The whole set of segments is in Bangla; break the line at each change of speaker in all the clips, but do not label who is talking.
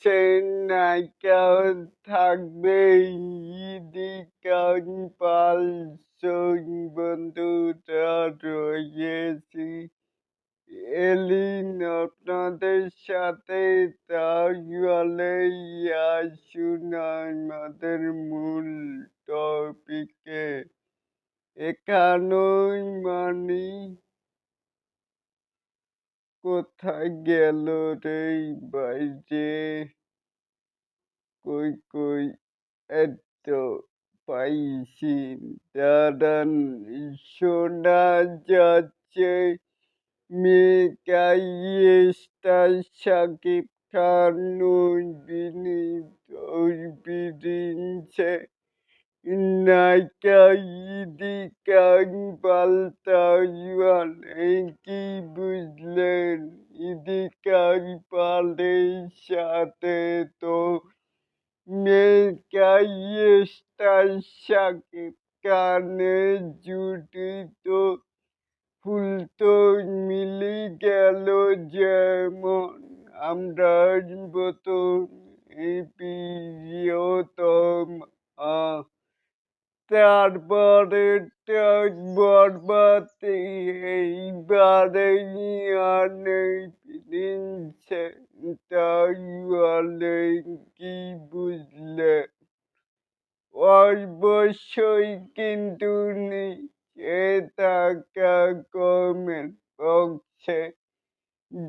সেই নায়িকাও থাকবে ইদিকা পাল বন্ধুরা রয়েছি এলিন আপনাদের সাথে তাহলে আসুন আমাদের মূল টপিকে এখানেই মানি কোথায় গেল রে বাইরে কই কই এতো পাইছি দাঁড়ান শোনা যাচ্ছে মেকাই স্টার শাকিব খান বিরিঞ্চে নায়িকা ইদিকা পাল কি বুঝলেন ইদিকা পালের সাথে তো মেকাই স্টার শাকিব খানের জুটি তো ফুল তো মিলে গেল যেমন আমরা প্রথম প্রিয়তম তারপরে বরবাদে এইবারে নেই প্রিন্সে তাহলে কি বুঝলে অবশ্যই কিন্তু নিচে থাকা কমেন্ট বক্সে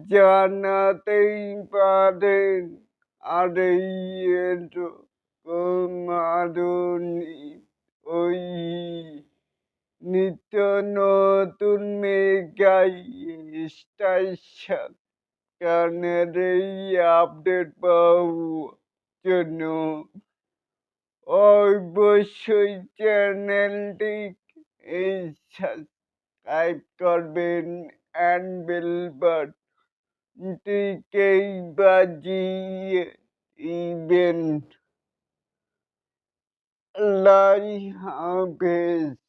জানাতেই পারেন আর এরকম আরো ওই নিত্য নতুন মেগাই স্টার গানের এই আপডেট পাওয়ার জন্য অবশ্যই চ্যানেলটি সাবস্ক্রাইব করবেন অ্যান্ড বেল বাটনটিকে বাজিয়ে দিবেন। আল্লাহ হাফেজ।